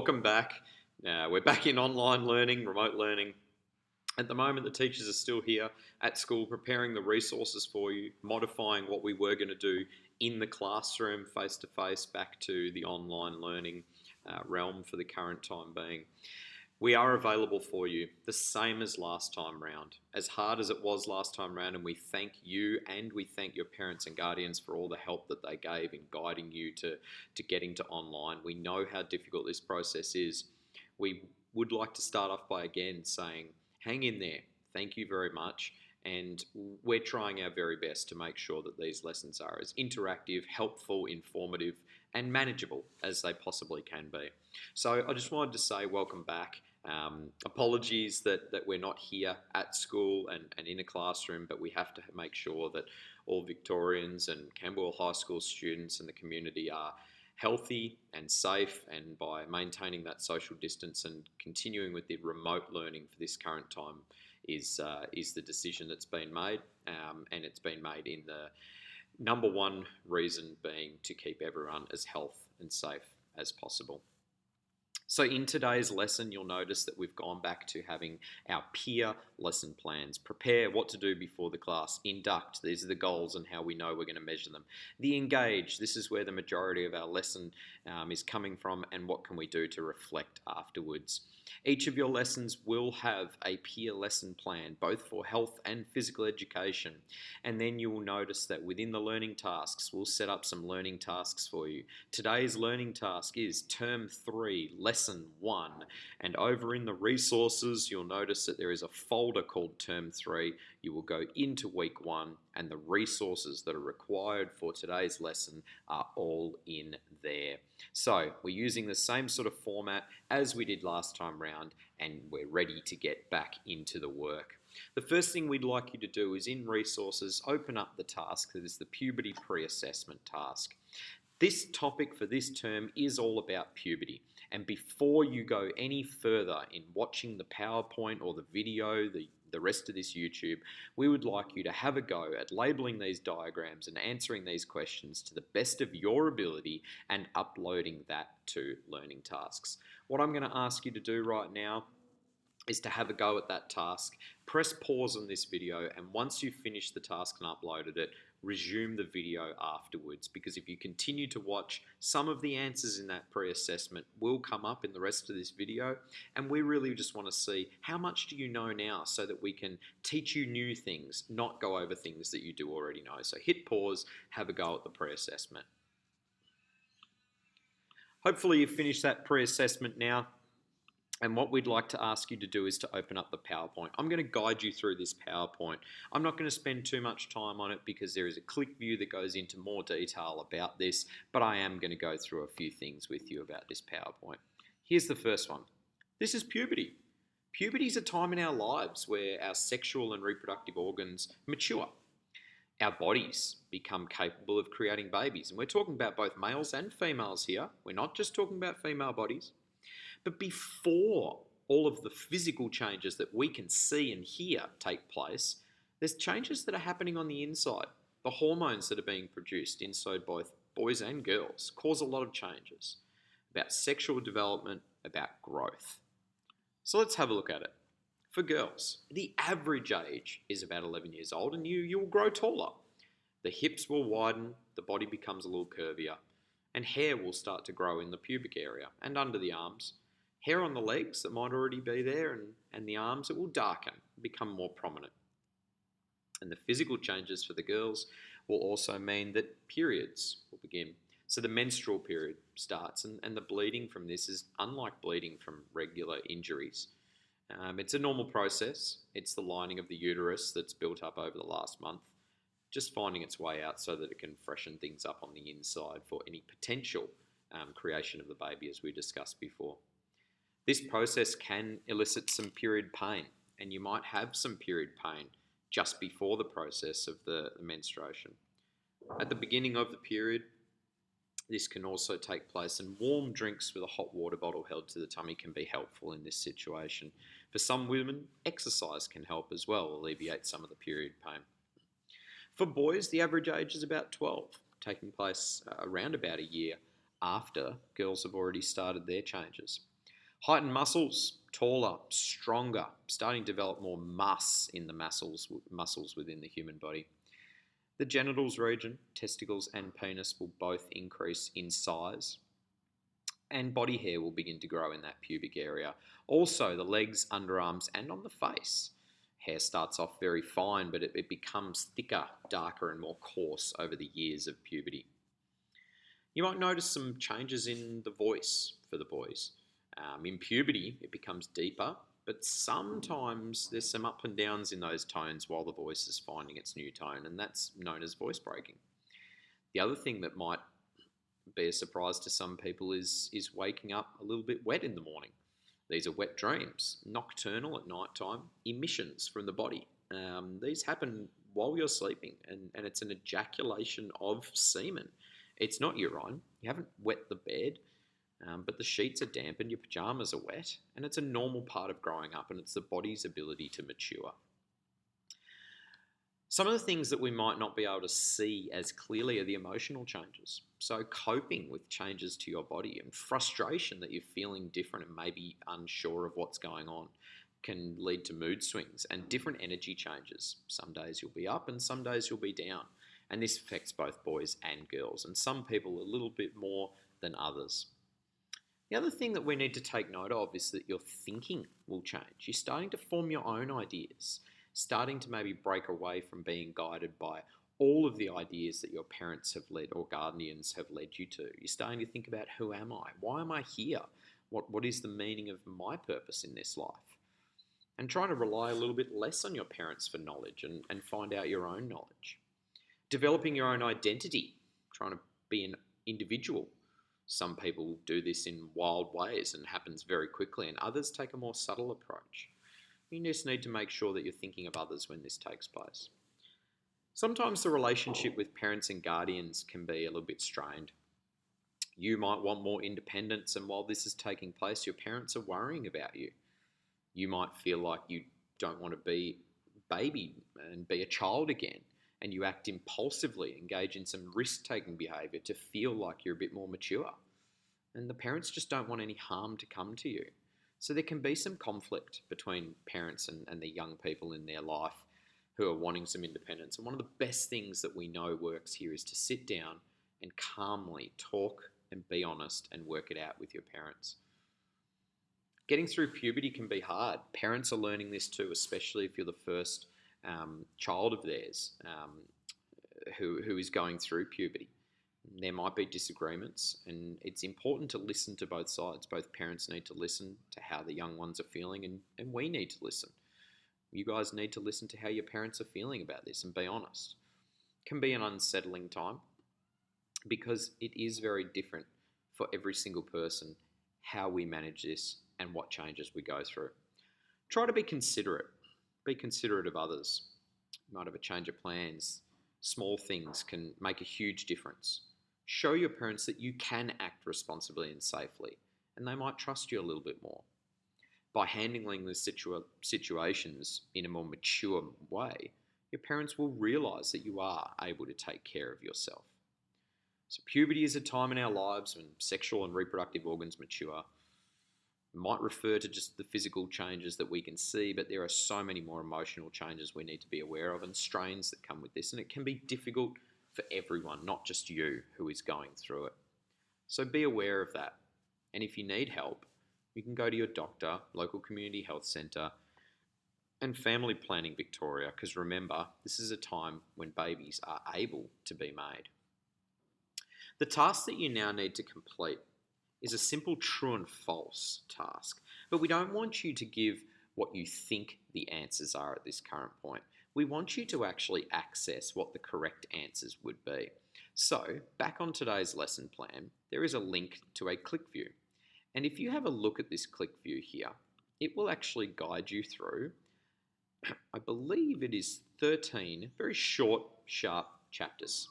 Welcome back. We're back in online learning, remote learning. At the moment, the teachers are still here at school preparing the resources for you, modifying what we were going to do in the classroom face to face back to the online learning realm for the current time being. We are available for you, the same as last time round. As hard as it was last time round, and we thank you and we thank your parents and guardians for all the help that they gave in guiding you to getting to online. We know how difficult this process is. We would like to start off by again saying, hang in there. Thank you very much. And we're trying our very best to make sure that these lessons are as interactive, helpful, informative, and manageable as they possibly can be. So I just wanted to say welcome back. Apologies that we're not here at school and in a classroom, but we have to make sure that all Victorians and Camberwell High School students and the community are healthy and safe, and by maintaining that social distance and continuing with the remote learning for this current time is the decision that's been made, and it's been made in the number one reason being to keep everyone as healthy and safe as possible. So in today's lesson, you'll notice that we've gone back to having our peer lesson plans. Prepare what to do before the class. Induct, these are the goals and how we know we're going to measure them. The engage, this is where the majority of our lesson is coming from, and what can we do to reflect afterwards. Each of your lessons will have a peer lesson plan, both for health and physical education. And then you will notice that within the learning tasks, we'll set up some learning tasks for you. Today's learning task is Term 3, Lesson 1. And over in the resources, you'll notice that there is a folder called Term 3. You will go into Week 1, and the resources that are required for today's lesson are all in there. So we're using the same sort of format as we did last time round, and we're ready to get back into the work. The first thing we'd like you to do is in resources, open up the task that is the puberty pre-assessment task. This topic for this term is all about puberty. And before you go any further in watching the PowerPoint or the video, the rest of this YouTube, we would like you to have a go at labeling these diagrams and answering these questions to the best of your ability and uploading that to learning tasks. What I'm going to ask you to do right now is to have a go at that task. Press pause on this video, and once you've finished the task and uploaded it, resume the video afterwards, because if you continue to watch, some of the answers in that pre-assessment will come up in the rest of this video, and we really just want to see how much do you know now so that we can teach you new things, not go over things that you do already know. So hit pause, have a go at the pre-assessment. Hopefully you've finished that pre-assessment now. And what we'd like to ask you to do is to open up the PowerPoint. I'm going to guide you through this PowerPoint. I'm not going to spend too much time on it because there is a click view that goes into more detail about this, but I am going to go through a few things with you about this PowerPoint. Here's the first one. This is puberty. Puberty is a time in our lives where our sexual and reproductive organs mature. Our bodies become capable of creating babies. And we're talking about both males and females here. We're not just talking about female bodies. But before all of the physical changes that we can see and hear take place, there's changes that are happening on the inside. The hormones that are being produced inside both boys and girls cause a lot of changes about sexual development, about growth. So let's have a look at it. For girls, the average age is about 11 years old, and you will grow taller. The hips will widen, the body becomes a little curvier, and hair will start to grow in the pubic area and under the arms. Hair on the legs that might already be there, and the arms, it will darken, become more prominent. And the physical changes for the girls will also mean that periods will begin. So the menstrual period starts, and the bleeding from this is unlike bleeding from regular injuries. It's a normal process. It's the lining of the uterus that's built up over the last month, just finding its way out so that it can freshen things up on the inside for any potential creation of the baby, as we discussed before. This process can elicit some period pain, and you might have some period pain just before the process of the menstruation. At the beginning of the period, this can also take place, and warm drinks with a hot water bottle held to the tummy can be helpful in this situation. For some women, exercise can help as well, alleviate some of the period pain. For boys, the average age is about 12, taking place around about a year after girls have already started their changes. Height and muscles, taller, stronger, starting to develop more mass in the muscles within the human body. The genitals region, testicles and penis will both increase in size, and body hair will begin to grow in that pubic area. Also, the legs, underarms, and on the face. Hair starts off very fine, but it becomes thicker, darker, and more coarse over the years of puberty. You might notice some changes in the voice for the boys. In puberty, it becomes deeper, but sometimes there's some up and downs in those tones while the voice is finding its new tone, and that's known as voice breaking. The other thing that might be a surprise to some people is waking up a little bit wet in the morning. These are wet dreams, nocturnal at night time, emissions from the body. These happen while you're sleeping, and it's an ejaculation of semen. It's not urine. You haven't wet the bed, but the sheets are damp and your pajamas are wet, and it's a normal part of growing up, and it's the body's ability to mature. Some of the things that we might not be able to see as clearly are the emotional changes. So coping with changes to your body and frustration that you're feeling different and maybe unsure of what's going on can lead to mood swings and different energy changes. Some days you'll be up and some days you'll be down. And this affects both boys and girls, and some people a little bit more than others. The other thing that we need to take note of is that your thinking will change. You're starting to form your own ideas, starting to maybe break away from being guided by all of the ideas that your parents have led or guardians have led you to. You're starting to think about, who am I? Why am I here? What is the meaning of my purpose in this life? And trying to rely a little bit less on your parents for knowledge and find out your own knowledge. Developing your own identity, trying to be an individual. Some people do this in wild ways and happens very quickly, and others take a more subtle approach. You just need to make sure that you're thinking of others when this takes place. Sometimes the relationship with parents and guardians can be a little bit strained. You might want more independence, and while this is taking place, your parents are worrying about you. You might feel like you don't want to be a baby and be a child again, and you act impulsively, engage in some risk-taking behaviour to feel like you're a bit more mature. And the parents just don't want any harm to come to you. So there can be some conflict between parents and the young people in their life who are wanting some independence. And one of the best things that we know works here is to sit down and calmly talk and be honest and work it out with your parents. Getting through puberty can be hard. Parents are learning this too, especially if you're the first child of theirs who is going through puberty. There might be disagreements, and it's important to listen to both sides. Both parents need to listen to how the young ones are feeling, and we need to listen. You guys need to listen to how your parents are feeling about this and be honest. It can be an unsettling time because it is very different for every single person how we manage this and what changes we go through. Try to be considerate. Be considerate of others. You might have a change of plans. Small things can make a huge difference. Show your parents that you can act responsibly and safely, and they might trust you a little bit more. By handling the situations in a more mature way, your parents will realise that you are able to take care of yourself. So puberty is a time in our lives when sexual and reproductive organs mature. It might refer to just the physical changes that we can see, but there are so many more emotional changes we need to be aware of and strains that come with this, and it can be difficult for everyone, not just you who is going through it. So be aware of that. And if you need help, you can go to your doctor, local community health centre, and Family Planning Victoria, because remember, this is a time when babies are able to be made. The task that you now need to complete is a simple true and false task, but we don't want you to give what you think the answers are at this current point. We want you to actually access what the correct answers would be. So, back on today's lesson plan, there is a link to a click view. And if you have a look at this click view here, it will actually guide you through, I believe it is 13 very short, sharp chapters.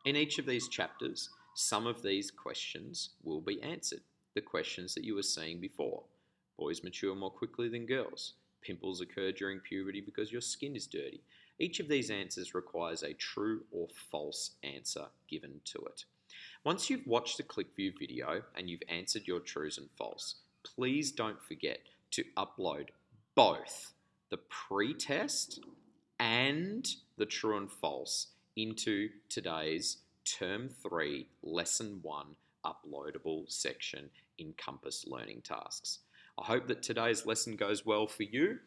In each of these chapters, some of these questions will be answered. The questions that you were seeing before. Boys mature more quickly than girls. Pimples occur during puberty because your skin is dirty. Each of these answers requires a true or false answer given to it. Once you've watched the ClickView video and you've answered your trues and false, please don't forget to upload both the pre-test and the true and false into today's Term 3, Lesson 1 uploadable section in Compass Learning Tasks. I hope that today's lesson goes well for you,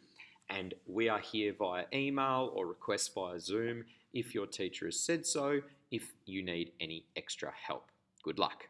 and we are here via email or request via Zoom if your teacher has said so, if you need any extra help. Good luck.